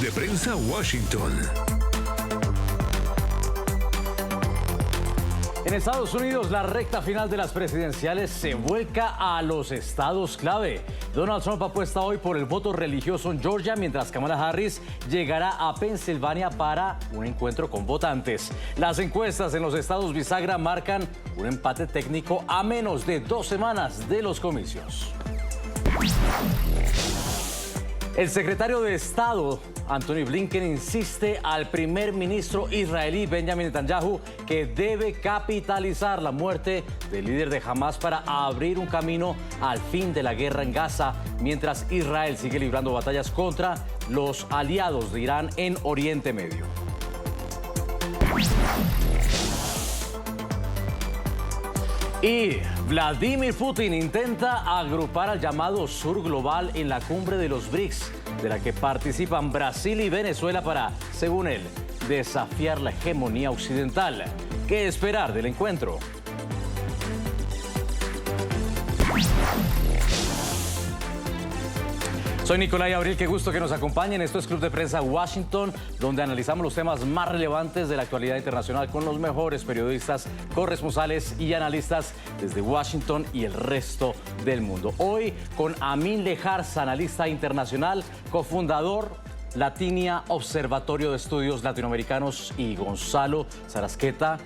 de Prensa Washington. En Estados Unidos, la recta final de las presidenciales se vuelca a los estados clave. Donald Trump apuesta hoy por el voto religioso en Georgia, mientras Kamala Harris llegará a Pensilvania para un encuentro con votantes. Las encuestas en los estados bisagra marcan un empate técnico a menos de 2 semanas de los comicios. El secretario de Estado, Antony Blinken, insiste al primer ministro israelí Benjamin Netanyahu que debe capitalizar la muerte del líder de Hamas para abrir un camino al fin de la guerra en Gaza, mientras Israel sigue librando batallas contra los aliados de Irán en Oriente Medio. Y Vladimir Putin intenta agrupar al llamado Sur Global en la cumbre de los BRICS, de la que participan Brasil y Venezuela para, según él, desafiar la hegemonía occidental. ¿Qué esperar del encuentro? Soy Nicolai Abril, qué gusto que nos acompañen. Esto es Club de Prensa Washington, donde analizamos los temas más relevantes de la actualidad internacional con los mejores periodistas, corresponsales y analistas desde Washington y el resto del mundo. Hoy con Amin Lejarza, analista internacional, cofundador Latinia Observatorio de Estudios Latinoamericanos, y Gonzalo Sarasqueta,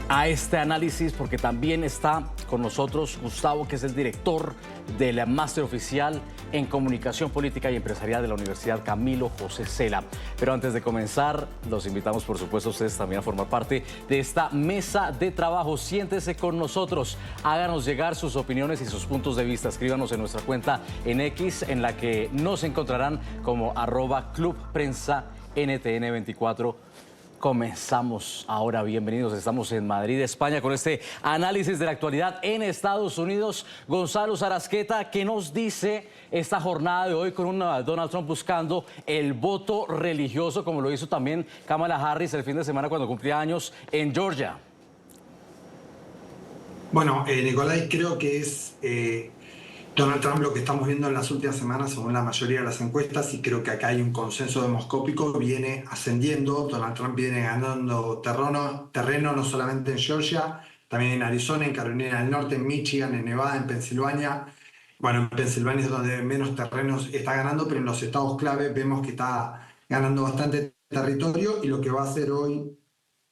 a este análisis porque también está con nosotros Gustavo, que es el director del máster oficial en Comunicación Política y Empresarial de la Universidad Camilo José Cela. Pero antes de comenzar, los invitamos, por supuesto, a ustedes también a formar parte de esta mesa de trabajo. Siéntese con nosotros, háganos llegar sus opiniones y sus puntos de vista. Escríbanos en nuestra cuenta en X, en la que nos encontrarán como @ClubPrensaNTN24. Comenzamos ahora, bienvenidos, estamos en Madrid, España, con este análisis de la actualidad en Estados Unidos. Gonzalo Sarasqueta, ¿qué nos dice esta jornada de hoy con un Donald Trump buscando el voto religioso, como lo hizo también Kamala Harris el fin de semana cuando cumplía años en Georgia? Bueno, Nicolai, creo que es Donald Trump lo que estamos viendo en las últimas semanas, según la mayoría de las encuestas, y creo que acá hay un consenso demoscópico, viene ascendiendo. Donald Trump viene ganando terreno no solamente en Georgia, también en Arizona, en Carolina del Norte, en Michigan, en Nevada, en Pensilvania. Bueno, en Pensilvania es donde menos terrenos está ganando, pero en los estados clave vemos que está ganando bastante territorio, y lo que va a hacer hoy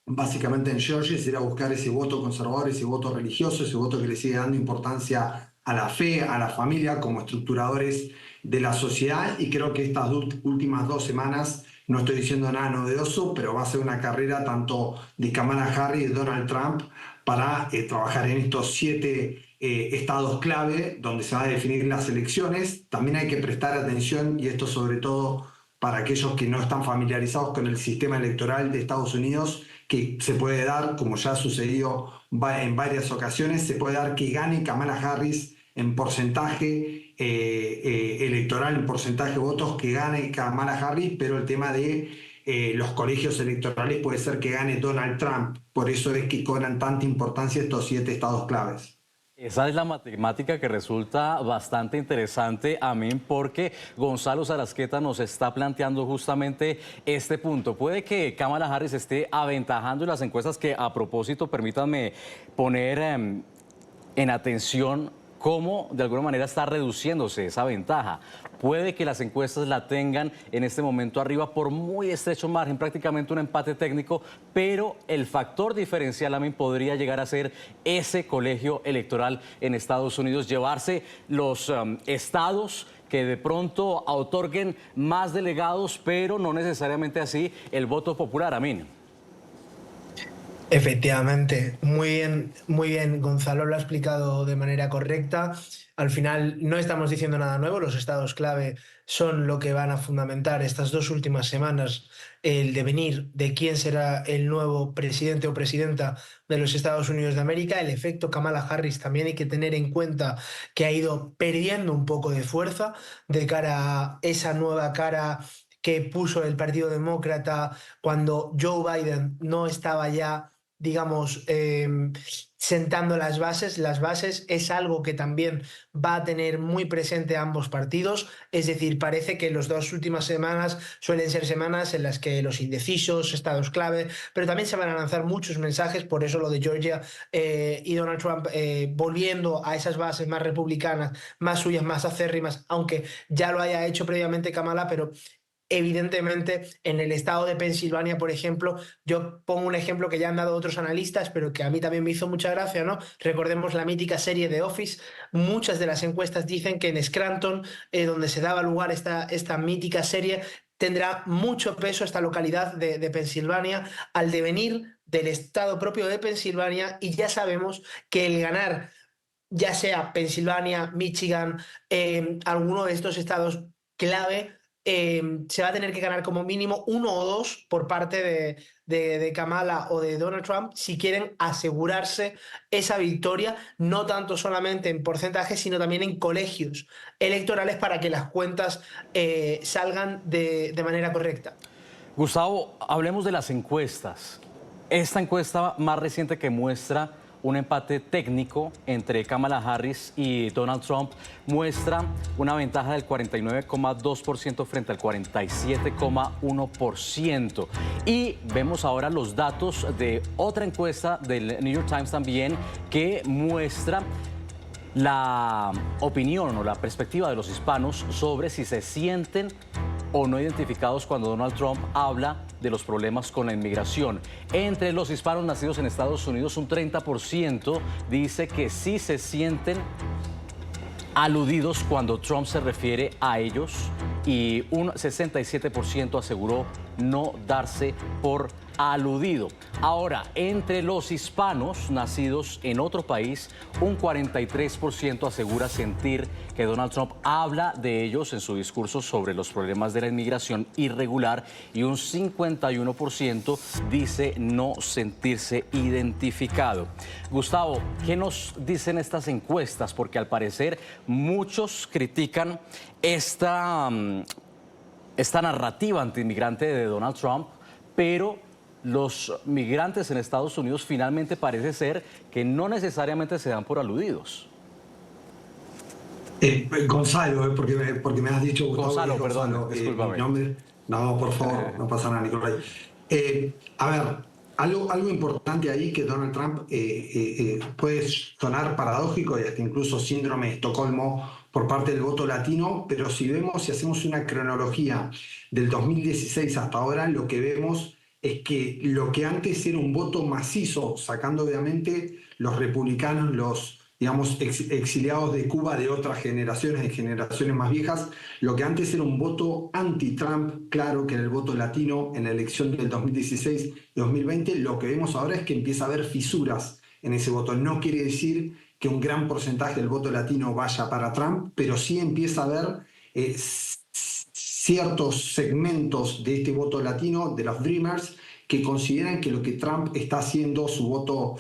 básicamente en Georgia es ir a buscar ese voto conservador, ese voto religioso, ese voto que le sigue dando importancia a la fe, a la familia como estructuradores de la sociedad. Y creo que estas últimas 2 semanas, no estoy diciendo nada novedoso, pero va a ser una carrera tanto de Kamala Harris y de Donald Trump para trabajar en estos 7 estados clave donde se van a definir las elecciones. También hay que prestar atención, y esto sobre todo para aquellos que no están familiarizados con el sistema electoral de Estados Unidos, que se puede dar, como ya ha sucedido en varias ocasiones, se puede dar que gane Kamala Harris en porcentaje electoral, en porcentaje de votos, que gane Kamala Harris, pero el tema de los colegios electorales puede ser que gane Donald Trump. Por eso es que cobran tanta importancia estos 7 estados claves. Esa es la matemática que resulta bastante interesante a mí, porque Gonzalo Sarasqueta nos está planteando justamente este punto. Puede que Kamala Harris esté aventajando en las encuestas, que a propósito, permítanme poner en atención cómo de alguna manera está reduciéndose esa ventaja. Puede que las encuestas la tengan en este momento arriba por muy estrecho margen, prácticamente un empate técnico, pero el factor diferencial a mí podría llegar a ser ese colegio electoral en Estados Unidos, llevarse los estados que de pronto otorguen más delegados, pero no necesariamente así el voto popular. Amin. Efectivamente, muy bien, Gonzalo lo ha explicado de manera correcta. Al final no estamos diciendo nada nuevo, los estados clave son lo que van a fundamentar estas 2 últimas semanas el devenir de quién será el nuevo presidente o presidenta de los Estados Unidos de América. El efecto Kamala Harris también hay que tener en cuenta que ha ido perdiendo un poco de fuerza de cara a esa nueva cara que puso el Partido Demócrata cuando Joe Biden no estaba ya digamos, sentando las bases. Las bases es algo que también va a tener muy presente ambos partidos, es decir, parece que las dos últimas semanas suelen ser semanas en las que los indecisos, estados clave, pero también se van a lanzar muchos mensajes, por eso lo de Georgia y Donald Trump volviendo a esas bases más republicanas, más suyas, más acérrimas, aunque ya lo haya hecho previamente Kamala, pero evidentemente, en el estado de Pensilvania, por ejemplo, yo pongo un ejemplo que ya han dado otros analistas, pero que a mí también me hizo mucha gracia, ¿no? Recordemos la mítica serie de Office. Muchas de las encuestas dicen que en Scranton, donde se daba lugar esta mítica serie, tendrá mucho peso esta localidad de Pensilvania al devenir del estado propio de Pensilvania, y ya sabemos que el ganar, ya sea Pensilvania, Michigan, alguno de estos estados clave, se va a tener que ganar como mínimo 1 o 2 por parte de Kamala o de Donald Trump si quieren asegurarse esa victoria, no tanto solamente en porcentaje, sino también en colegios electorales para que las cuentas salgan de manera correcta. Gustavo, hablemos de las encuestas. Esta encuesta más reciente que muestra un empate técnico entre Kamala Harris y Donald Trump muestra una ventaja del 49,2% frente al 47,1%. Y vemos ahora los datos de otra encuesta del New York Times también que muestra la opinión o la perspectiva de los hispanos sobre si se sienten o no identificados cuando Donald Trump habla de los problemas con la inmigración. Entre los hispanos nacidos en Estados Unidos, un 30% dice que sí se sienten aludidos cuando Trump se refiere a ellos, y un 67% aseguró no darse por aludido. Ahora, entre los hispanos nacidos en otro país, un 43% asegura sentir que Donald Trump habla de ellos en su discurso sobre los problemas de la inmigración irregular, y un 51% dice no sentirse identificado. Gustavo, ¿qué nos dicen estas encuestas? Porque al parecer muchos critican esta narrativa antiinmigrante de Donald Trump, pero los migrantes en Estados Unidos finalmente parece ser que no necesariamente se dan por aludidos. Gonzalo, porque me has dicho Gustavo. Gonzalo, perdón, discúlpame. Mi nombre. No, por favor, no pasa nada, Nicolai. A ver, algo importante ahí que Donald Trump puede sonar paradójico y hasta incluso síndrome de Estocolmo por parte del voto latino, pero si hacemos una cronología del 2016 hasta ahora, lo que vemos es que lo que antes era un voto macizo, sacando obviamente los republicanos, los digamos exiliados de Cuba de otras generaciones, de generaciones más viejas, lo que antes era un voto anti-Trump, claro que era el voto latino en la elección del 2016 y 2020, lo que vemos ahora es que empieza a haber fisuras en ese voto. No quiere decir que un gran porcentaje del voto latino vaya para Trump, pero sí empieza a haber ciertos segmentos de este voto latino, de los Dreamers, que consideran que lo que Trump está haciendo, su voto,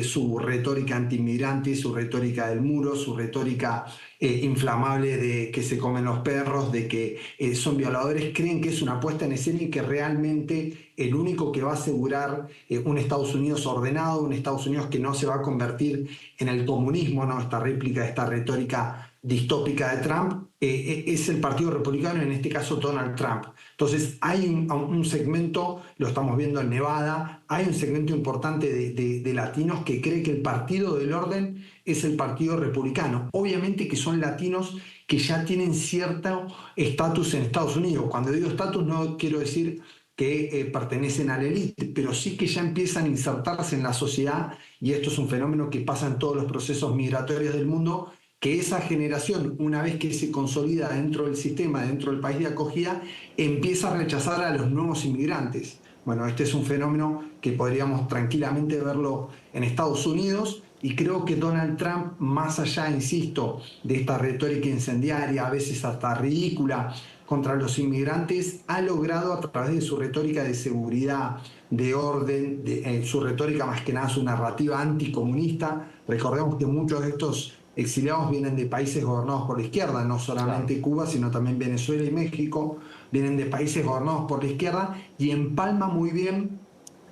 su retórica antiinmigrante, su retórica del muro, su retórica inflamable de que se comen los perros, de que son violadores, creen que es una puesta en escena y que realmente el único que va a asegurar un Estados Unidos ordenado, un Estados Unidos que no se va a convertir en el comunismo, ¿no? Esta réplica, esta retórica distópica de Trump, es el Partido Republicano, en este caso Donald Trump. Entonces hay un segmento, lo estamos viendo en Nevada, hay un segmento importante de latinos que cree que el partido del orden es el Partido Republicano. Obviamente que son latinos que ya tienen cierto estatus en Estados Unidos. Cuando digo estatus no quiero decir que pertenecen a la élite, pero sí que ya empiezan a insertarse en la sociedad, y esto es un fenómeno que pasa en todos los procesos migratorios del mundo, que esa generación, una vez que se consolida dentro del sistema, dentro del país de acogida, empieza a rechazar a los nuevos inmigrantes. Bueno, este es un fenómeno que podríamos tranquilamente verlo en Estados Unidos, y creo que Donald Trump, más allá, insisto, de esta retórica incendiaria, a veces hasta ridícula, contra los inmigrantes, ha logrado a través de su retórica de seguridad, de orden, su retórica más que nada su narrativa anticomunista. Recordemos que muchos de estos exiliados vienen de países gobernados por la izquierda, no solamente Cuba, sino también Venezuela y México, vienen de países gobernados por la izquierda, y empalma muy bien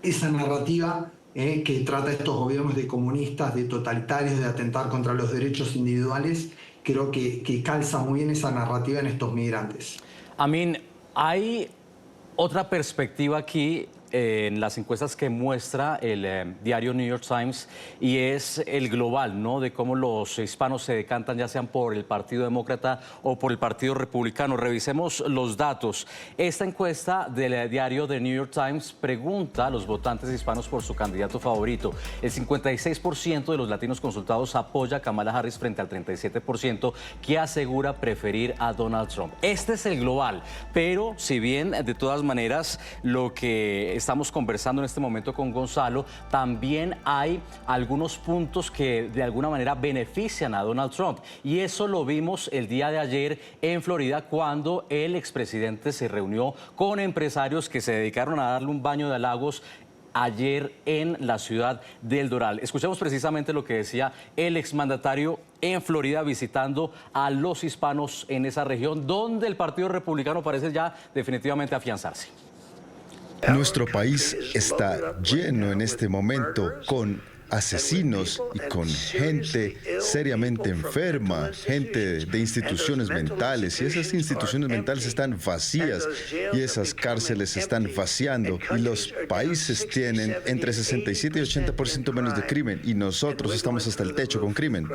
esa narrativa que trata estos gobiernos de comunistas, de totalitarios, de atentar contra los derechos individuales, creo que calza muy bien esa narrativa en estos migrantes. Amin, hay otra perspectiva aquí en las encuestas que muestra el diario New York Times y es el global, ¿no? De cómo los hispanos se decantan ya sean por el Partido Demócrata o por el Partido Republicano. Revisemos los datos. Esta encuesta del diario The New York Times pregunta a los votantes hispanos por su candidato favorito. El 56% de los latinos consultados apoya a Kamala Harris frente al 37% que asegura preferir a Donald Trump. Este es el global, pero si bien de todas maneras lo que estamos conversando en este momento con Gonzalo, también hay algunos puntos que de alguna manera benefician a Donald Trump. Y eso lo vimos el día de ayer en Florida cuando el expresidente se reunió con empresarios que se dedicaron a darle un baño de halagos ayer en la ciudad del Doral. Escuchamos precisamente lo que decía el exmandatario en Florida visitando a los hispanos en esa región donde el Partido Republicano parece ya definitivamente afianzarse. Nuestro país está lleno en este momento con asesinos y con gente seriamente enferma, gente de instituciones mentales, y esas instituciones mentales están vacías y esas cárceles están vaciando y los países tienen entre 67 y 80% menos de crimen y nosotros estamos hasta el techo con crimen.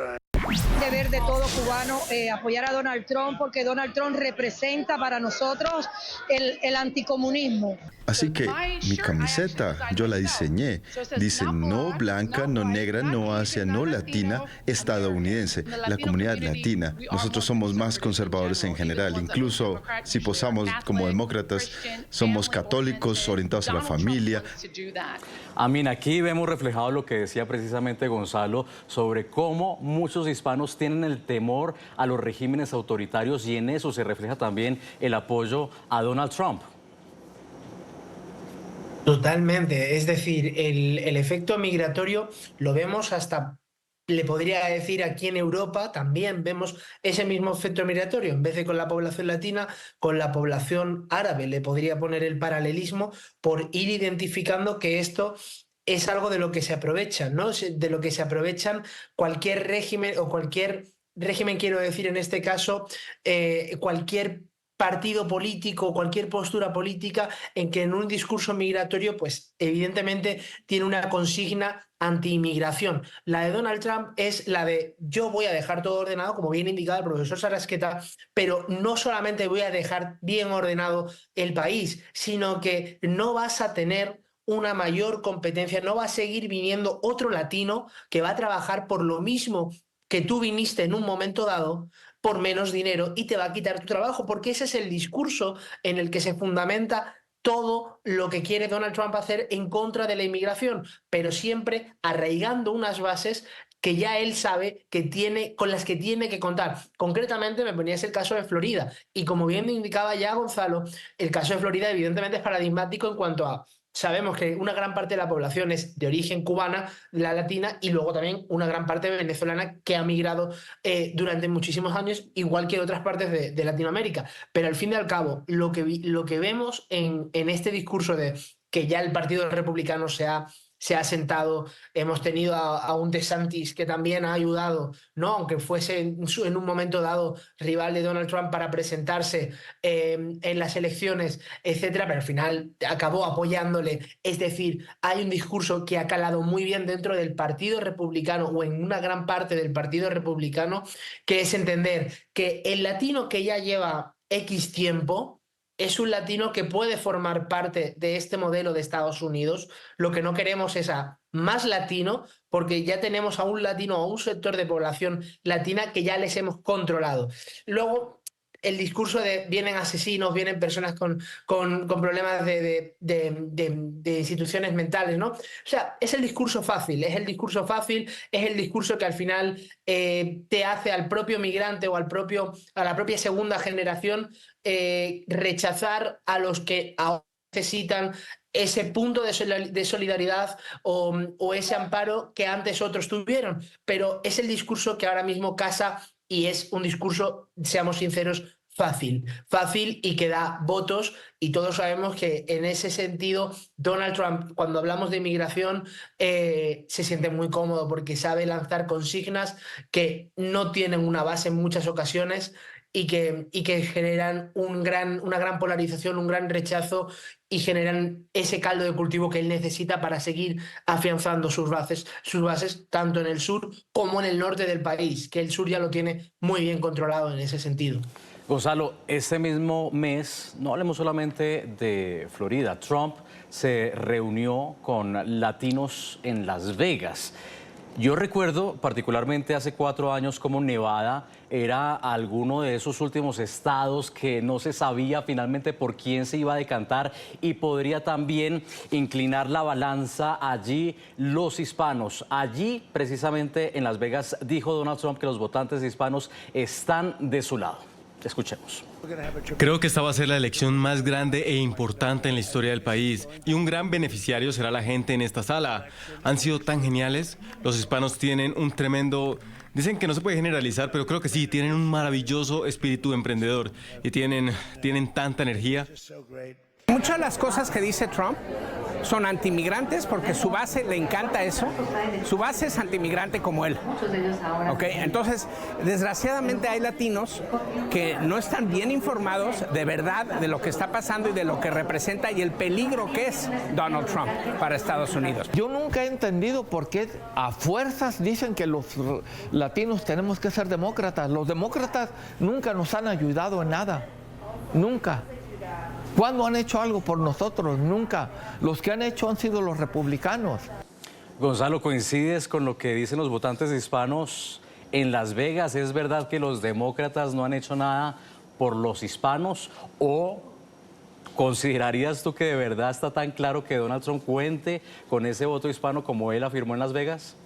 Deber de todo cubano apoyar a Donald Trump porque Donald Trump representa para nosotros el anticomunismo. Así que mi camiseta yo la diseñé, dice no blanca, no negra, no asia, no latina, estadounidense, la comunidad latina. Nosotros somos más conservadores en general, incluso si posamos como demócratas, somos católicos orientados a la familia. Amin, aquí vemos reflejado lo que decía precisamente Gonzalo sobre cómo muchos hispanos tienen el temor a los regímenes autoritarios y en eso se refleja también el apoyo a Donald Trump. Totalmente, es decir, el efecto migratorio lo vemos hasta, le podría decir aquí en Europa, también vemos ese mismo efecto migratorio, en vez de con la población latina, con la población árabe, le podría poner el paralelismo por ir identificando que esto es algo de lo que se aprovechan, ¿no? De lo que se aprovechan cualquier régimen o cualquier régimen, quiero decir en este caso, cualquier partido político, cualquier postura política en que en un discurso migratorio, pues evidentemente tiene una consigna anti-inmigración. La de Donald Trump es la de yo voy a dejar todo ordenado, como bien indicaba el profesor Sarasqueta, pero no solamente voy a dejar bien ordenado el país, sino que no vas a tener una mayor competencia, no va a seguir viniendo otro latino que va a trabajar por lo mismo que tú viniste en un momento dado, por menos dinero y te va a quitar tu trabajo, porque ese es el discurso en el que se fundamenta todo lo que quiere Donald Trump hacer en contra de la inmigración, pero siempre arraigando unas bases que ya él sabe que tiene, con las que tiene que contar. Concretamente me ponías el caso de Florida y como bien indicaba ya Gonzalo, el caso de Florida evidentemente es paradigmático en cuanto a sabemos que una gran parte de la población es de origen cubana, la latina, y luego también una gran parte venezolana que ha migrado durante muchísimos años, igual que otras partes de Latinoamérica. Pero al fin y al cabo, lo que vemos en este discurso de que ya el Partido Republicano se ha sentado, hemos tenido a un DeSantis que también ha ayudado, ¿no? Aunque fuese en un momento dado rival de Donald Trump para presentarse en las elecciones, etcétera, pero al final acabó apoyándole. Es decir, hay un discurso que ha calado muy bien dentro del Partido Republicano o en una gran parte del Partido Republicano, que es entender que el latino que ya lleva X tiempo es un latino que puede formar parte de este modelo de Estados Unidos. Lo que no queremos es a más latino, porque ya tenemos a un latino, a un sector de población latina que ya les hemos controlado. Luego, el discurso de vienen asesinos, vienen personas con problemas de instituciones mentales, ¿no? O sea, es el discurso fácil, es el discurso que al final te hace al propio migrante o a la propia segunda generación rechazar a los que ahora necesitan ese punto de solidaridad o ese amparo que antes otros tuvieron. Pero es el discurso que ahora mismo casa y es un discurso, seamos sinceros, fácil y que da votos, y todos sabemos que en ese sentido Donald Trump, cuando hablamos de inmigración, se siente muy cómodo porque sabe lanzar consignas que no tienen una base en muchas ocasiones y que generan una gran polarización, un gran rechazo, y generan ese caldo de cultivo que él necesita para seguir afianzando sus bases tanto en el sur como en el norte del país, que el sur ya lo tiene muy bien controlado en ese sentido. Gonzalo, este mismo mes, no hablemos solamente de Florida, Trump se reunió con latinos en Las Vegas. Yo recuerdo particularmente hace 4 años como Nevada era alguno de esos últimos estados que no se sabía finalmente por quién se iba a decantar, y podría también inclinar la balanza allí los hispanos. Allí, precisamente en Las Vegas, dijo Donald Trump que los votantes hispanos están de su lado. Escuchemos. Creo que esta va a ser la elección más grande e importante en la historia del país, y un gran beneficiario será la gente en esta sala. Han sido tan geniales. Los hispanos tienen un tremendo... Dicen que no se puede generalizar, pero creo que sí, tienen un maravilloso espíritu emprendedor y tienen tanta energía. Muchas de las cosas que dice Trump son antimigrantes porque su base le encanta eso. Su base es antimigrante como él. ¿Okay? Entonces, desgraciadamente hay latinos que no están bien informados de verdad de lo que está pasando y de lo que representa y el peligro que es Donald Trump para Estados Unidos. Yo nunca he entendido por qué a fuerzas dicen que los latinos tenemos que ser demócratas. Los demócratas nunca nos han ayudado en nada. Nunca. ¿Cuándo han hecho algo por nosotros? Nunca. Los que han hecho han sido los republicanos. Gonzalo, ¿coincides con lo que dicen los votantes hispanos en Las Vegas? ¿Es verdad que los demócratas no han hecho nada por los hispanos? ¿O considerarías tú que de verdad está tan claro que Donald Trump cuente con ese voto hispano como él afirmó en Las Vegas?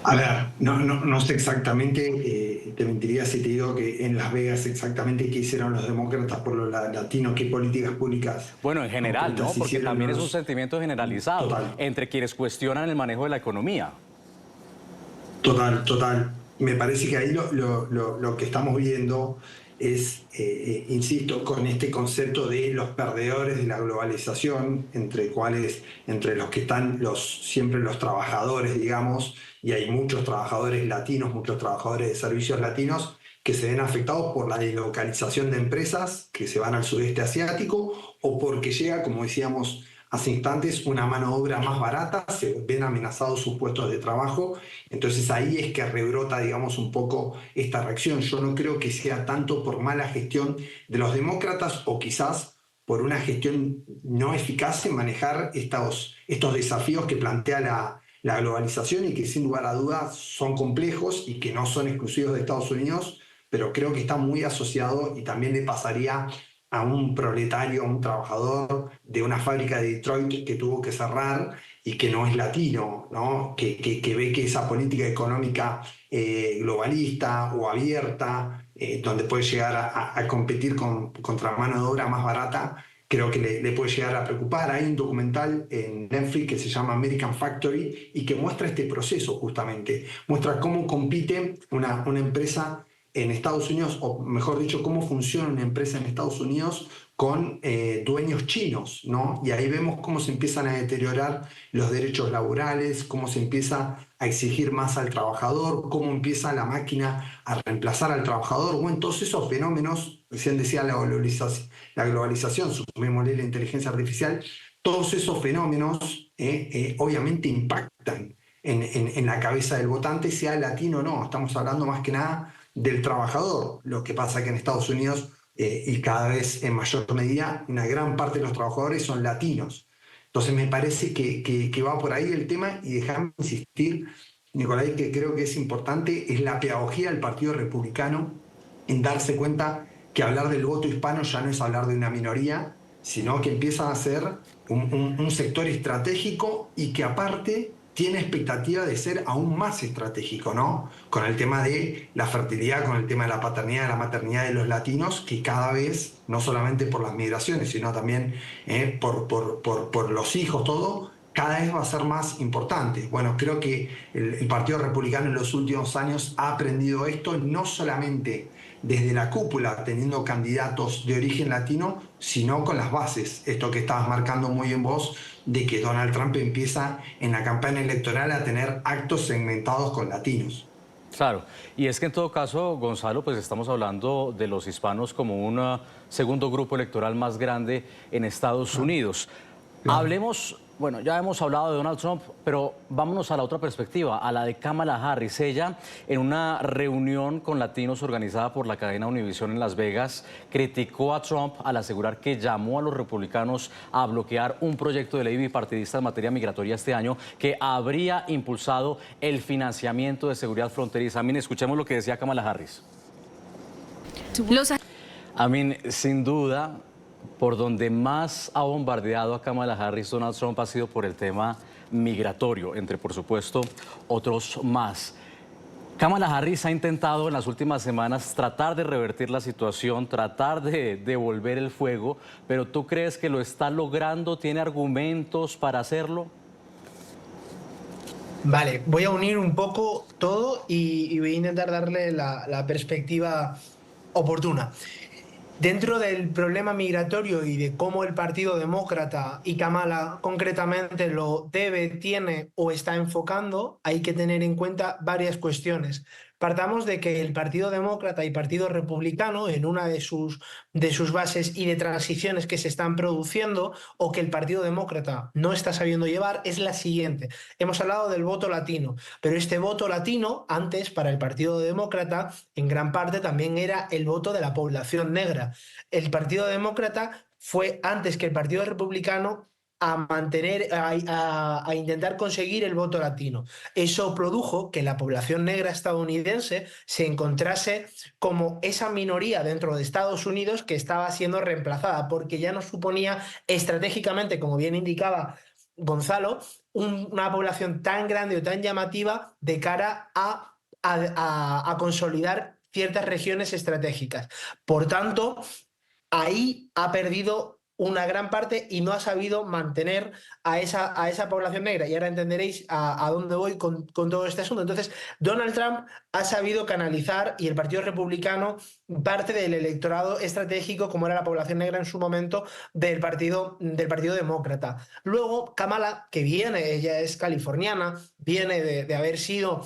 A ver, no sé exactamente, te mentiría si te digo que en Las Vegas exactamente qué hicieron los demócratas por los latinos, qué políticas públicas. Bueno, en general, ¿no? Porque también es un sentimiento generalizado entre quienes cuestionan el manejo de la economía. Total. Me parece que ahí lo que estamos viendo es, insisto, con este concepto de los perdedores de la globalización, entre los que están siempre los trabajadores, digamos, y hay muchos trabajadores latinos, muchos trabajadores de servicios latinos que se ven afectados por la deslocalización de empresas que se van al sudeste asiático, o porque llega, como decíamos hace instantes, una mano de obra más barata, se ven amenazados sus puestos de trabajo. Entonces ahí es que rebrota, digamos, un poco esta reacción. Yo no creo que sea tanto por mala gestión de los demócratas o quizás por una gestión no eficaz en manejar estos desafíos que plantea la globalización, y que sin lugar a dudas son complejos y que no son exclusivos de Estados Unidos, pero creo que está muy asociado, y también le pasaría a un proletario, a un trabajador de una fábrica de Detroit que tuvo que cerrar y que no es latino, ¿no? Que ve que esa política económica globalista o abierta, donde puede llegar a competir contra mano de obra más barata, creo que le puede llegar a preocupar. Hay un documental en Netflix que se llama American Factory y que muestra este proceso justamente. Muestra cómo compite una empresa en Estados Unidos, o mejor dicho, cómo funciona una empresa en Estados Unidos con dueños chinos, ¿no? Y ahí vemos cómo se empiezan a deteriorar los derechos laborales, cómo se empieza a exigir más al trabajador, cómo empieza la máquina a reemplazar al trabajador. Bueno, todos esos fenómenos, recién decía la globalización, sumémosle la inteligencia artificial, todos esos fenómenos obviamente impactan en la cabeza del votante, sea latino o no. Estamos hablando más que nada del trabajador. Lo que pasa que en Estados Unidos, y cada vez en mayor medida, una gran parte de los trabajadores son latinos. Entonces me parece que va por ahí el tema, y déjame insistir, Nicolai, que creo que es importante, es la pedagogía del Partido Republicano en darse cuenta que hablar del voto hispano ya no es hablar de una minoría, sino que empieza a ser un sector estratégico, y que aparte tiene expectativa de ser aún más estratégico, ¿no? Con el tema de la fertilidad, con el tema de la paternidad, de la maternidad de los latinos, que cada vez, no solamente por las migraciones, sino también por los hijos, todo, cada vez va a ser más importante. Bueno, creo que el Partido Republicano en los últimos años ha aprendido esto, no solamente desde la cúpula, teniendo candidatos de origen latino, sino con las bases. Esto que estabas marcando muy bien vos, de que Donald Trump empieza en la campaña electoral a tener actos segmentados con latinos. Claro, y es que en todo caso, Gonzalo, pues estamos hablando de los hispanos como un segundo grupo electoral más grande en Estados Unidos. Hablemos, bueno, ya hemos hablado de Donald Trump, pero vámonos a la otra perspectiva, a la de Kamala Harris. Ella, en una reunión con latinos organizada por la cadena Univision en Las Vegas, criticó a Trump al asegurar que llamó a los republicanos a bloquear un proyecto de ley bipartidista en materia migratoria este año que habría impulsado el financiamiento de seguridad fronteriza. Amin, escuchemos lo que decía Kamala Harris. Amin, sin duda, por donde más ha bombardeado a Kamala Harris Donald Trump ha sido por el tema migratorio, entre, por supuesto, otros más. Kamala Harris ha intentado en las últimas semanas tratar de revertir la situación, tratar de devolver el fuego, pero ¿tú crees que lo está logrando? ¿Tiene argumentos para hacerlo? Vale, voy a unir un poco todo y voy a intentar darle la perspectiva oportuna. Dentro del problema migratorio y de cómo el Partido Demócrata y Kamala concretamente lo debe, tiene o está enfocando, hay que tener en cuenta varias cuestiones. Partamos de que el Partido Demócrata y Partido Republicano, en una de sus bases y de transiciones que se están produciendo o que el Partido Demócrata no está sabiendo llevar, es la siguiente. Hemos hablado del voto latino, pero este voto latino, antes, para el Partido Demócrata, en gran parte también era el voto de la población negra. El Partido Demócrata fue, antes que el Partido Republicano, a intentar conseguir el voto latino. Eso produjo que la población negra estadounidense se encontrase como esa minoría dentro de Estados Unidos que estaba siendo reemplazada, porque ya no suponía estratégicamente, como bien indicaba Gonzalo, una población tan grande o tan llamativa de cara a consolidar ciertas regiones estratégicas. Por tanto, ahí ha perdido una gran parte y no ha sabido mantener a esa población negra. Y ahora entenderéis a dónde voy con todo este asunto. Entonces, Donald Trump ha sabido canalizar, y el Partido Republicano, parte del electorado estratégico, como era la población negra en su momento, del Partido Demócrata. Luego, Kamala, que viene, ella es californiana, viene de haber sido...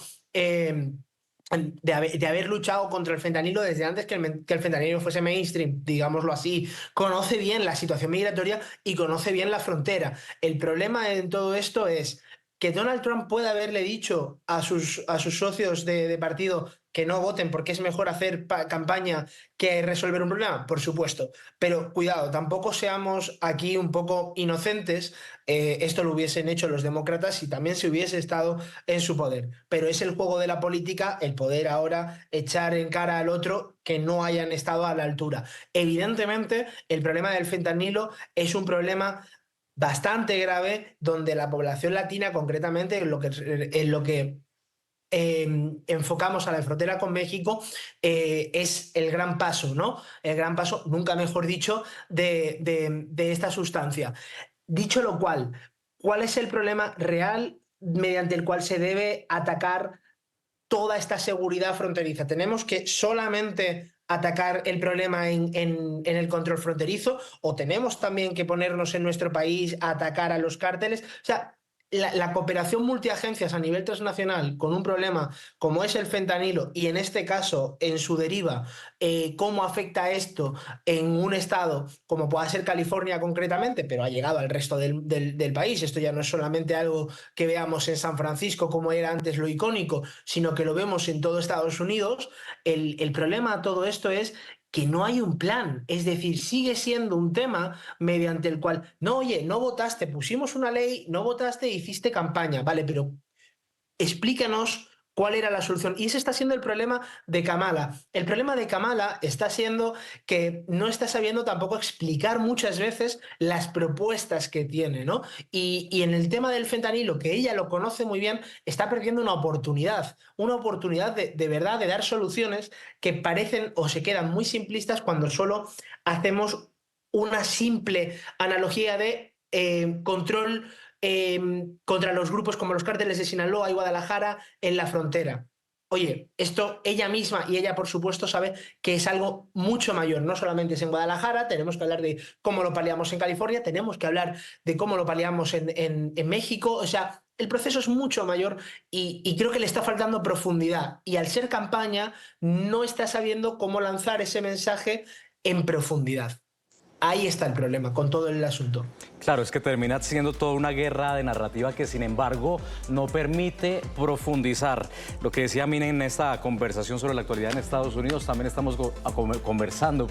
De haber luchado contra el fentanilo desde antes que el fentanilo fuese mainstream, digámoslo así. Conoce bien la situación migratoria y conoce bien la frontera. El problema en todo esto es que Donald Trump puede haberle dicho a sus socios de partido que no voten porque es mejor hacer campaña que resolver un problema, por supuesto. Pero cuidado, tampoco seamos aquí un poco inocentes. Esto lo hubiesen hecho los demócratas si también se hubiese estado en su poder. Pero es el juego de la política, el poder ahora echar en cara al otro que no hayan estado a la altura. Evidentemente, el problema del fentanilo es un problema bastante grave, donde la población latina, concretamente en lo que enfocamos a la frontera con México, es el gran paso, ¿no? El gran paso, nunca mejor dicho, de esta sustancia. Dicho lo cual, ¿cuál es el problema real mediante el cual se debe atacar toda esta seguridad fronteriza? ¿Tenemos que solamente atacar el problema en el control fronterizo, o tenemos también que ponernos en nuestro país a atacar a los cárteles? O sea, la cooperación multiagencias a nivel transnacional con un problema como es el fentanilo, y en este caso en su deriva, cómo afecta esto en un estado como pueda ser California concretamente, pero ha llegado al resto del país. Esto ya no es solamente algo que veamos en San Francisco como era antes lo icónico, sino que lo vemos en todo Estados Unidos. El problema de todo esto es que no hay un plan, es decir, sigue siendo un tema mediante el cual, no, oye, no votaste, pusimos una ley, no votaste, hiciste campaña, vale, pero explícanos cuál era la solución. Y ese está siendo el problema de Kamala. El problema de Kamala está siendo que no está sabiendo tampoco explicar muchas veces las propuestas que tiene, ¿no? Y en el tema del fentanilo, que ella lo conoce muy bien, está perdiendo una oportunidad de verdad de dar soluciones que parecen o se quedan muy simplistas cuando solo hacemos una simple analogía de control contra los grupos como los cárteles de Sinaloa y Guadalajara en la frontera. oye, esto ella misma y ella, por supuesto, sabe que es algo mucho mayor. No solamente es en Guadalajara, tenemos que hablar de cómo lo paliamos en California, tenemos que hablar de cómo lo paliamos en México. O sea, el proceso es mucho mayor y creo que le está faltando profundidad. Y al ser campaña, no está sabiendo cómo lanzar ese mensaje en profundidad. Ahí está el problema con todo el asunto. Claro, es que termina siendo toda una guerra de narrativa que, sin embargo, no permite profundizar. Lo que decía Mina en esta conversación sobre la actualidad en Estados Unidos, también estamos conversando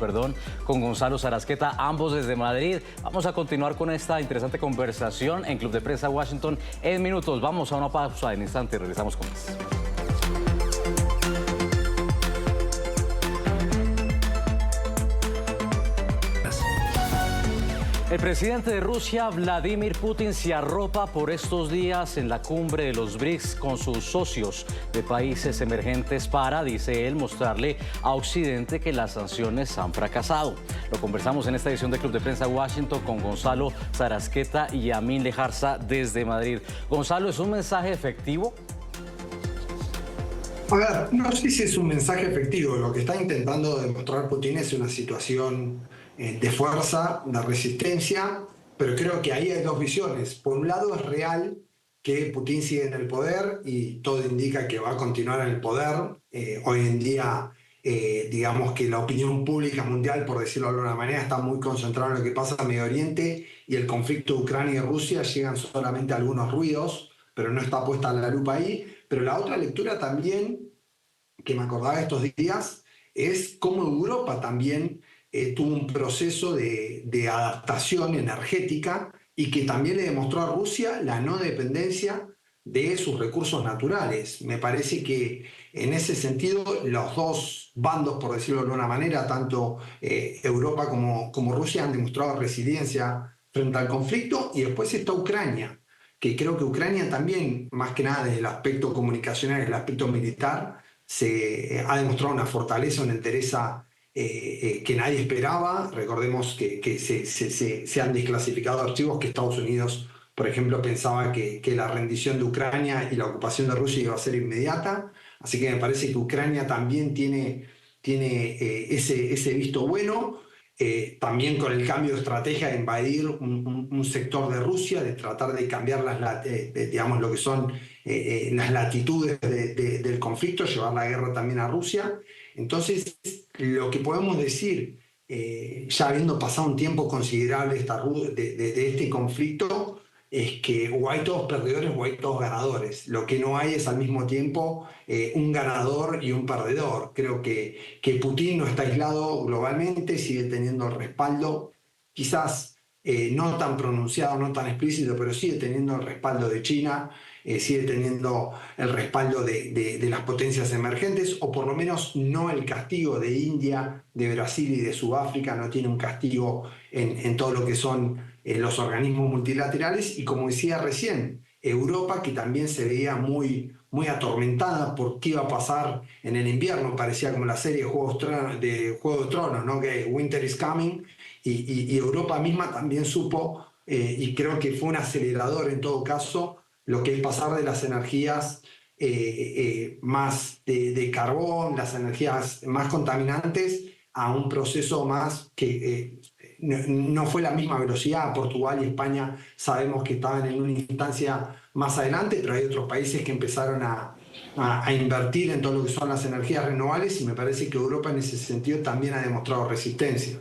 con Gonzalo Sarasqueta, ambos desde Madrid. Vamos a continuar con esta interesante conversación en Club de Prensa Washington en minutos. Vamos a una pausa en instante y regresamos con más. El presidente de Rusia, Vladimir Putin, se arropa por estos días en la cumbre de los BRICS con sus socios de países emergentes para, dice él, mostrarle a Occidente que las sanciones han fracasado. Lo conversamos en esta edición de Club de Prensa Washington con Gonzalo Sarasqueta y Amin Lejarza desde Madrid. Gonzalo, ¿es un mensaje efectivo? A ver, no sé si es un mensaje efectivo. Lo que está intentando demostrar Putin es una situación de fuerza, de resistencia, pero creo que ahí hay dos visiones. Por un lado, es real que Putin sigue en el poder y todo indica que va a continuar en el poder. Hoy en día, digamos que la opinión pública mundial, por decirlo de alguna manera, está muy concentrada en lo que pasa en Medio Oriente, y el conflicto de Ucrania y Rusia llegan solamente a algunos ruidos, pero no está puesta la lupa ahí. Pero la otra lectura también, que me acordaba estos días, es cómo Europa también tuvo un proceso de adaptación energética y que también le demostró a Rusia la no dependencia de sus recursos naturales. Me parece que en ese sentido los dos bandos, por decirlo de alguna manera, tanto Europa como Rusia, han demostrado resiliencia frente al conflicto. Y después está Ucrania, que creo que Ucrania también, más que nada desde el aspecto comunicacional y el aspecto militar, se ha demostrado una fortaleza, una entereza que nadie esperaba. Recordemos que se han desclasificado archivos que Estados Unidos, por ejemplo, pensaba que la rendición de Ucrania y la ocupación de Rusia iba a ser inmediata. Así que me parece que Ucrania también tiene ese visto bueno. También con el cambio de estrategia de invadir un sector de Rusia, de tratar de cambiar digamos, lo que son las latitudes del conflicto, llevar la guerra también a Rusia. Entonces, lo que podemos decir, ya habiendo pasado un tiempo considerable de este conflicto, es que o hay todos perdedores o hay todos ganadores. Lo que no hay es al mismo tiempo un ganador y un perdedor. Creo que Putin no está aislado globalmente, sigue teniendo el respaldo, quizás no tan pronunciado, no tan explícito, pero sigue teniendo el respaldo de China, sigue teniendo el respaldo de las potencias emergentes, o por lo menos no el castigo de India, de Brasil y de Sudáfrica. No tiene un castigo en todo lo que son los organismos multilaterales. Y como decía recién, Europa, que también se veía muy atormentada por qué iba a pasar en el invierno, parecía como la serie Juego de Tronos, ¿no? Que Winter is Coming, y Europa misma también supo, y creo que fue un acelerador en todo caso, lo que es pasar de las energías más de carbón, las energías más contaminantes, a un proceso más que no fue la misma velocidad. Portugal y España sabemos que estaban en una instancia más adelante, pero hay otros países que empezaron a invertir en todo lo que son las energías renovables, y me parece que Europa en ese sentido también ha demostrado resistencia.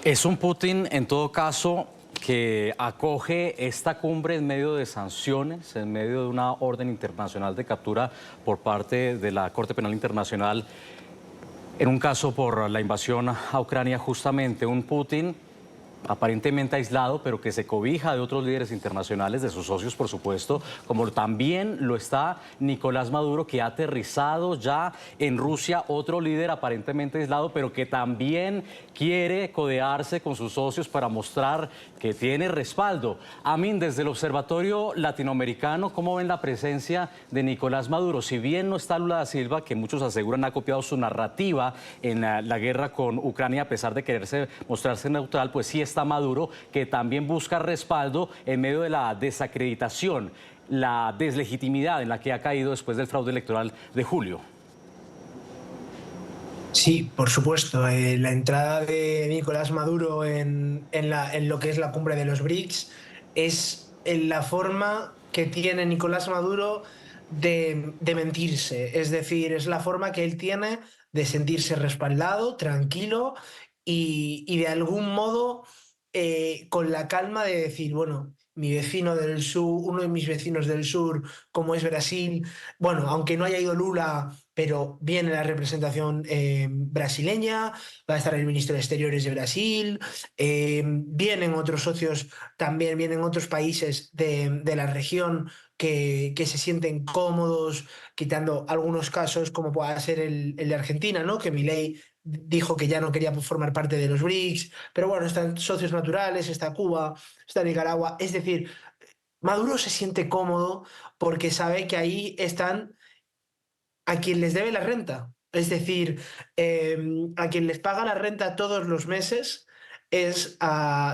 Es un Putin, en todo caso, que acoge esta cumbre en medio de sanciones, en medio de una orden internacional de captura por parte de la Corte Penal Internacional, en un caso por la invasión a Ucrania. Justamente un Putin aparentemente aislado, pero que se cobija de otros líderes internacionales, de sus socios, por supuesto, como también lo está Nicolás Maduro, que ha aterrizado ya en Rusia, otro líder aparentemente aislado, pero que también quiere codearse con sus socios para mostrar que tiene respaldo. Amin, desde el Observatorio Latinoamericano, ¿cómo ven la presencia de Nicolás Maduro? Si bien no está Lula da Silva, que muchos aseguran ha copiado su narrativa en la guerra con Ucrania, a pesar de quererse mostrarse neutral, pues sí está Maduro, que también busca respaldo en medio de la desacreditación, la deslegitimidad en la que ha caído después del fraude electoral de julio. Sí, por supuesto. La entrada de Nicolás Maduro en lo que es la cumbre de los BRICS es la forma que tiene Nicolás Maduro de mentirse. Es decir, es la forma que él tiene de sentirse respaldado, tranquilo y de algún modo con la calma de decir, bueno, mi vecino del sur, uno de mis vecinos del sur, como es Brasil, bueno, aunque no haya ido Lula, pero viene la representación brasileña, va a estar el ministro de Exteriores de Brasil, vienen otros socios, también vienen otros países de la región que se sienten cómodos, quitando algunos casos como pueda ser el de Argentina, ¿no? Que Milei dijo que ya no quería formar parte de los BRICS, pero bueno, están socios naturales, está Cuba, está Nicaragua, es decir, Maduro se siente cómodo porque sabe que ahí están a quien les debe la renta. Es decir, a quien les paga la renta todos los meses es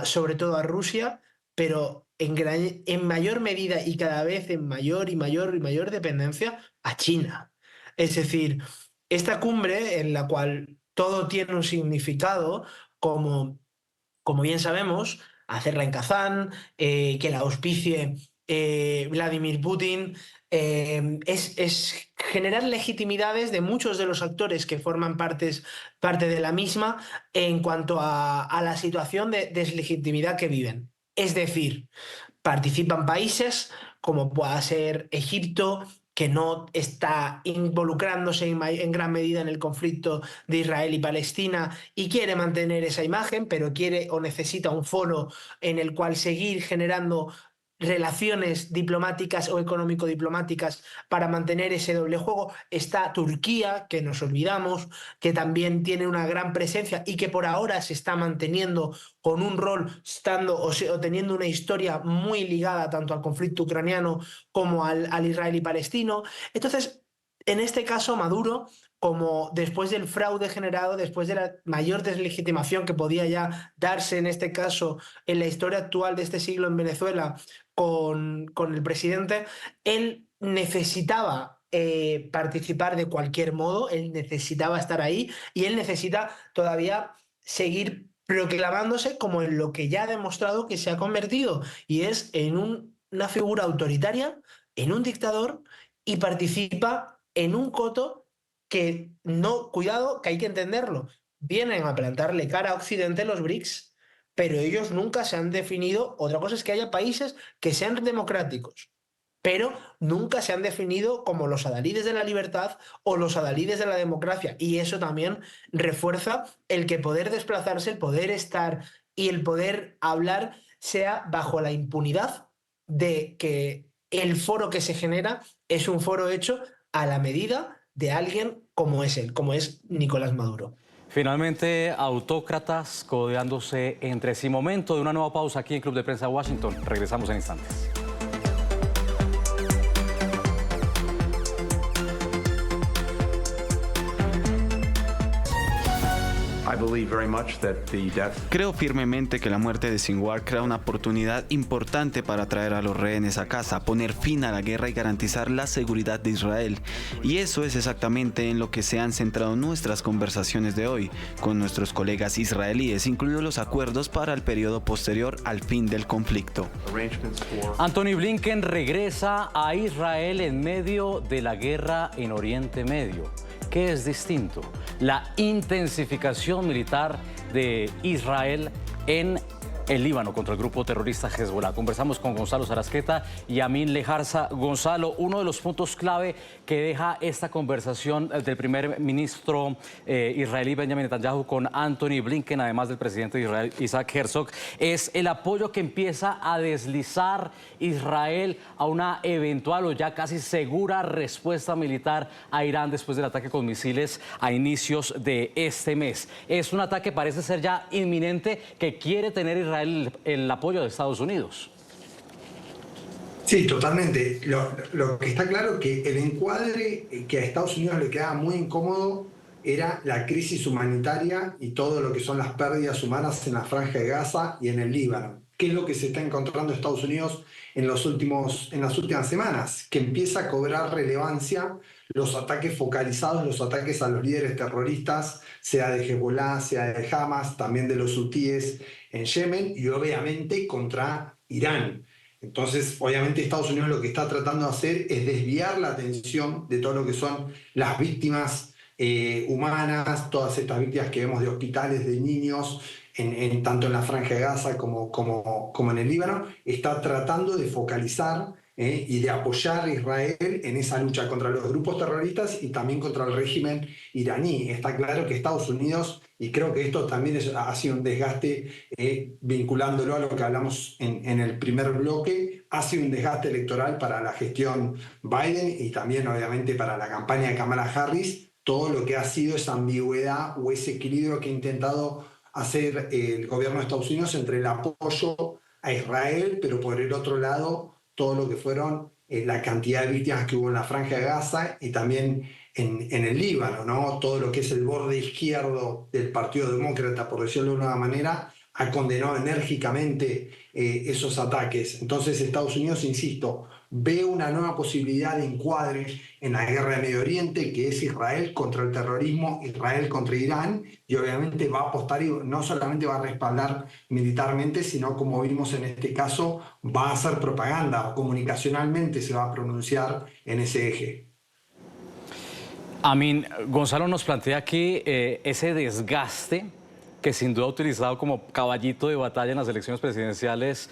sobre todo a Rusia, pero en mayor medida y cada vez en mayor y mayor dependencia a China. Es decir, esta cumbre en la cual todo tiene un significado, como bien sabemos, hacerla en Kazán, que la auspicie Vladimir Putin, es generar legitimidades de muchos de los actores que forman parte de la misma en cuanto a la situación de deslegitimidad que viven. Es decir, participan países como pueda ser Egipto, que no está involucrándose en gran medida en el conflicto de Israel y Palestina y quiere mantener esa imagen, pero quiere o necesita un foro en el cual seguir generando relaciones diplomáticas o económico-diplomáticas para mantener ese doble juego. Está Turquía, que nos olvidamos, que también tiene una gran presencia y que por ahora se está manteniendo con un rol, estando o teniendo una historia muy ligada tanto al conflicto ucraniano como al israelí palestino. Entonces, en este caso, Maduro, como después del fraude generado, después de la mayor deslegitimación que podía ya darse en este caso en la historia actual de este siglo en Venezuela con el presidente, él necesitaba participar de cualquier modo, él necesitaba estar ahí y él necesita todavía seguir proclamándose como en lo que ya ha demostrado que se ha convertido, y es en una figura autoritaria, en un dictador, y participa en un coto que no, cuidado, que hay que entenderlo, vienen a plantarle cara a Occidente los BRICS, pero ellos nunca se han definido. Otra cosa es que haya países que sean democráticos, pero nunca se han definido como los adalides de la libertad o los adalides de la democracia. Y eso también refuerza el que poder desplazarse, el poder estar y el poder hablar sea bajo la impunidad de que el foro que se genera es un foro hecho a la medida de alguien como es él, como es Nicolás Maduro. Finalmente, autócratas codeándose entre sí. Momento de una nueva pausa aquí en Club de Prensa Washington. Regresamos en instantes. Creo firmemente que la muerte de Sinwar crea una oportunidad importante para traer a los rehenes a casa, poner fin a la guerra y garantizar la seguridad de Israel. Y eso es exactamente en lo que se han centrado nuestras conversaciones de hoy con nuestros colegas israelíes, incluidos los acuerdos para el periodo posterior al fin del conflicto. Antony Blinken regresa a Israel en medio de la guerra en Oriente Medio. ¿Qué es distinto? La intensificación militar de Israel en el Líbano contra el grupo terrorista Hezbollah. Conversamos con Gonzalo Sarasqueta y Amin Lejarza. Gonzalo, uno de los puntos clave que deja esta conversación del primer ministro israelí Benjamin Netanyahu con Antony Blinken, además del presidente de Israel Isaac Herzog, es el apoyo que empieza a deslizar Israel a una eventual o ya casi segura respuesta militar a Irán después del ataque con misiles a inicios de este mes. Es un ataque, parece ser ya inminente, que quiere tener Israel el apoyo de Estados Unidos. Sí, totalmente. Lo que está claro es que el encuadre que a Estados Unidos le queda muy incómodo era la crisis humanitaria y todo lo que son las pérdidas humanas en la Franja de Gaza y en el Líbano. ¿Qué es lo que se está encontrando Estados Unidos en las últimas semanas? Que empieza a cobrar relevancia los ataques focalizados, los ataques a los líderes terroristas, sea de Hezbollah, sea de Hamas, también de los hutíes en Yemen y obviamente contra Irán. Entonces, obviamente Estados Unidos lo que está tratando de hacer es desviar la atención de todo lo que son las víctimas humanas, todas estas víctimas que vemos de hospitales, de niños, tanto en la Franja de Gaza como en el Líbano, está tratando de focalizar y de apoyar a Israel en esa lucha contra los grupos terroristas y también contra el régimen iraní. Está claro que Estados Unidos, y creo que esto también ha sido un desgaste, vinculándolo a lo que hablamos en el primer bloque, ha sido un desgaste electoral para la gestión Biden y también obviamente para la campaña de Kamala Harris, todo lo que ha sido esa ambigüedad o ese equilibrio que ha intentado hacer el gobierno de Estados Unidos entre el apoyo a Israel, pero por el otro lado, todo lo que fueron la cantidad de víctimas que hubo en la Franja de Gaza y también en el Líbano, ¿no? Todo lo que es el borde izquierdo del Partido Demócrata, por decirlo de una manera, ha condenado enérgicamente esos ataques. Entonces Estados Unidos, insisto, ve una nueva posibilidad de encuadre en la guerra de Medio Oriente, que es Israel contra el terrorismo, Israel contra Irán, y obviamente va a apostar y no solamente va a respaldar militarmente, sino como vimos en este caso, va a hacer propaganda, comunicacionalmente se va a pronunciar en ese eje. Amin, Gonzalo nos plantea aquí ese desgaste que sin duda ha utilizado como caballito de batalla en las elecciones presidenciales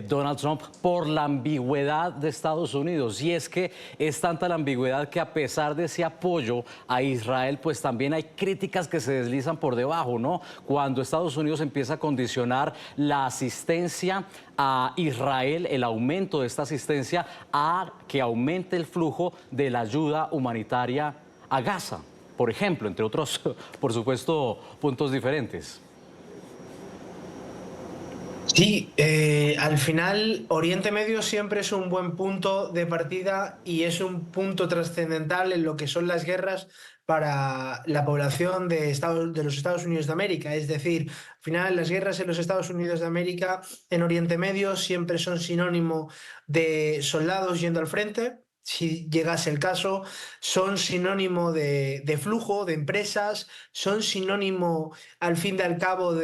Donald Trump por la ambigüedad de Estados Unidos. Y es que es tanta la ambigüedad que a pesar de ese apoyo a Israel, pues también hay críticas que se deslizan por debajo, ¿no? Cuando Estados Unidos empieza a condicionar la asistencia a Israel, el aumento de esta asistencia, a que aumente el flujo de la ayuda humanitaria a Gaza, por ejemplo, entre otros, por supuesto, puntos diferentes. Sí, al final Oriente Medio siempre es un buen punto de partida y es un punto trascendental en lo que son las guerras para la población de los Estados Unidos de América. Es decir, al final las guerras en los Estados Unidos de América, en Oriente Medio, siempre son sinónimo de soldados yendo al frente. Si llegase el caso, son sinónimo de flujo, de empresas, son sinónimo, al fin y al cabo,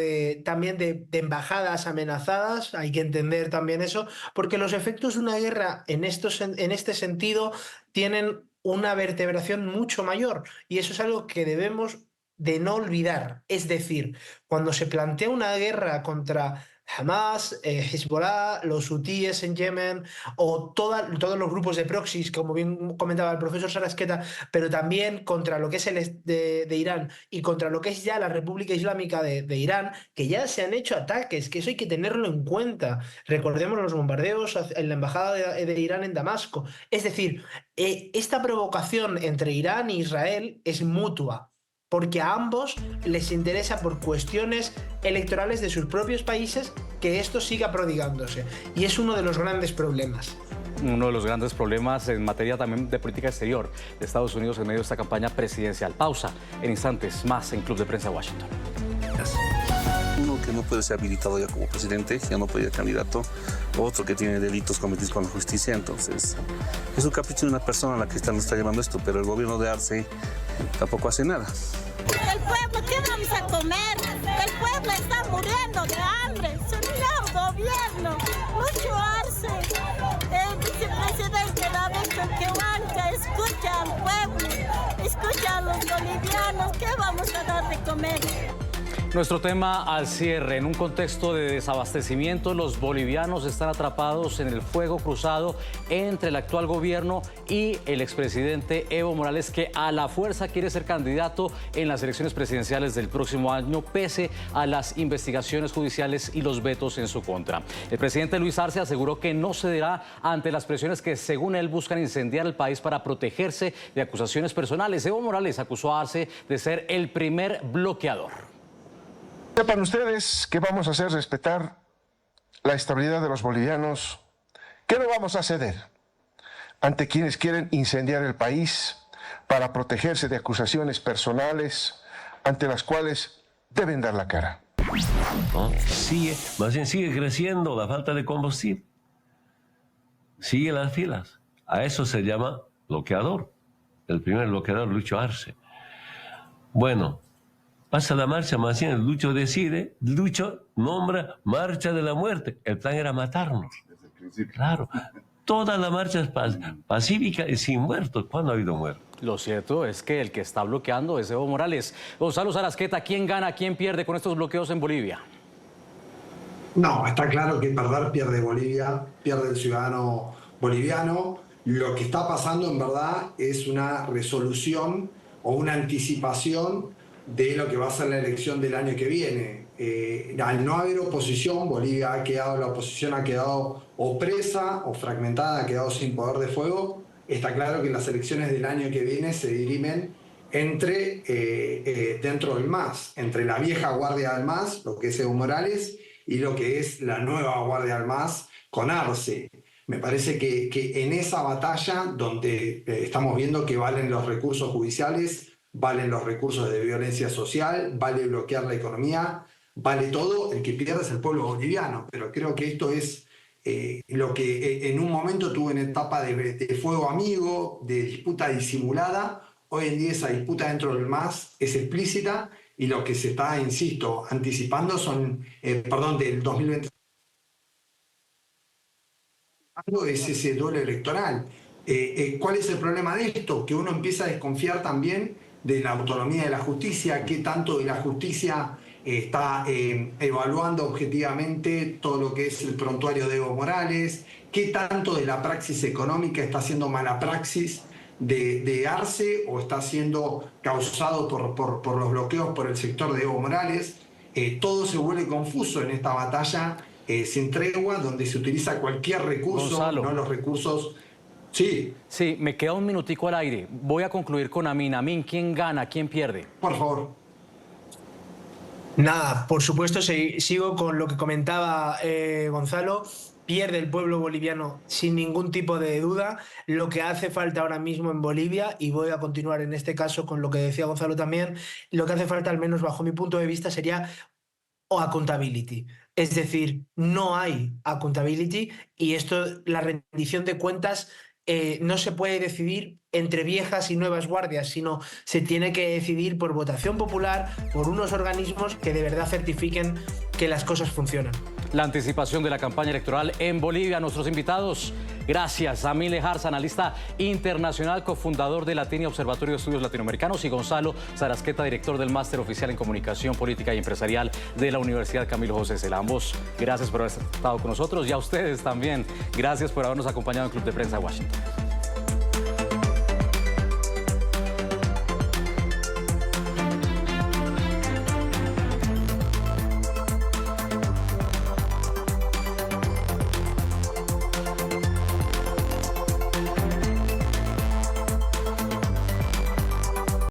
también de embajadas amenazadas. Hay que entender también eso, porque los efectos de una guerra en este sentido tienen una vertebración mucho mayor, y eso es algo que debemos de no olvidar. Es decir, cuando se plantea una guerra contra Hamas, Hezbollah, los hutíes en Yemen o todos los grupos de proxies, como bien comentaba el profesor Sarasqueta, pero también contra lo que es de Irán y contra lo que es ya la República Islámica de Irán, que ya se han hecho ataques, que eso hay que tenerlo en cuenta. Recordemos los bombardeos en la embajada de Irán en Damasco. Es decir, esta provocación entre Irán e Israel es mutua, porque a ambos les interesa por cuestiones electorales de sus propios países que esto siga prodigándose. Y es uno de los grandes problemas. Uno de los grandes problemas en materia también de política exterior de Estados Unidos en medio de esta campaña presidencial. Pausa en instantes más en Club de Prensa Washington. Uno que no puede ser habilitado ya como presidente, ya no puede ser candidato. Otro que tiene delitos cometidos con la justicia. Entonces, es un capricho de una persona a la que está llevando esto, pero el gobierno de Arce tampoco hace nada. El pueblo, ¿qué vamos a comer? El pueblo está muriendo de hambre. Señor gobierno, mucho Arce. El vicepresidente David Choquehuanca escucha al pueblo, escucha a los bolivianos. ¿Qué vamos a dar de comer? Nuestro tema al cierre. En un contexto de desabastecimiento, los bolivianos están atrapados en el fuego cruzado entre el actual gobierno y el expresidente Evo Morales, que a la fuerza quiere ser candidato en las elecciones presidenciales del próximo año, pese a las investigaciones judiciales y los vetos en su contra. El presidente Luis Arce aseguró que no cederá ante las presiones que, según él, buscan incendiar el país para protegerse de acusaciones personales. Evo Morales acusó a Arce de ser el primer bloqueador. Sepan ustedes que vamos a hacer respetar la estabilidad de los bolivianos, que no vamos a ceder ante quienes quieren incendiar el país para protegerse de acusaciones personales ante las cuales deben dar la cara. ¿No? Más bien sigue creciendo la falta de combustible. Sigue las filas. A eso se llama bloqueador. El primer bloqueador, Lucho Arce. Bueno, pasa la marcha, más bien Lucho decide, Lucho nombra marcha de la muerte. El plan era matarnos. Claro. Toda la marcha es pacífica y sin muertos. ¿Cuándo ha habido muertos? Lo cierto es que el que está bloqueando es Evo Morales. Gonzalo Sarasqueta, ¿quién gana, quién pierde con estos bloqueos en Bolivia? No, está claro que perder pierde Bolivia, pierde el ciudadano boliviano. Lo que está pasando en verdad es una resolución o una anticipación de lo que va a ser la elección del año que viene. Al no haber oposición, Bolivia la oposición ha quedado o presa o fragmentada, ha quedado sin poder de fuego. Está claro que las elecciones del año que viene se dirimen entre, dentro del MAS, entre la vieja guardia del MAS, lo que es Evo Morales, y lo que es la nueva guardia del MAS con Arce. Me parece que en esa batalla, donde estamos viendo que valen los recursos judiciales, valen los recursos de violencia social, vale bloquear la economía, vale todo, el que pierde es el pueblo boliviano. Pero creo que esto es lo que en un momento tuvo una etapa de fuego amigo, de disputa disimulada. Hoy en día esa disputa dentro del MAS es explícita y lo que se está, insisto, anticipando son, del 2020 es ese duelo electoral. ¿Cuál es el problema de esto? Que uno empieza a desconfiar también de la autonomía de la justicia, qué tanto de la justicia está evaluando objetivamente todo lo que es el prontuario de Evo Morales, qué tanto de la praxis económica está siendo mala praxis de Arce o está siendo causado por los bloqueos por el sector de Evo Morales. Todo se vuelve confuso en esta batalla sin tregua, donde se utiliza cualquier recurso, Gonzalo, no los recursos. Sí. Sí, me queda un minutico al aire. Voy a concluir con Amin. Amin, ¿quién gana, quién pierde? Por favor. Nada, por supuesto, sigo con lo que comentaba Gonzalo. Pierde el pueblo boliviano sin ningún tipo de duda. Lo que hace falta ahora mismo en Bolivia, y voy a continuar en este caso con lo que decía Gonzalo también, lo que hace falta, al menos bajo mi punto de vista, sería accountability. Es decir, no hay accountability y esto, la rendición de cuentas, no se puede decidir entre viejas y nuevas guardias, sino se tiene que decidir por votación popular, por unos organismos que de verdad certifiquen que las cosas funcionan. La anticipación de la campaña electoral en Bolivia. Nuestros invitados, gracias. Amin Lejarza, analista internacional, cofundador de Latini Observatorio de Estudios Latinoamericanos, y Gonzalo Sarasqueta, director del Máster Oficial en Comunicación Política y Empresarial de la Universidad Camilo José Cela. Ambos, gracias por haber estado con nosotros, y a ustedes también, gracias por habernos acompañado en Club de Prensa Washington.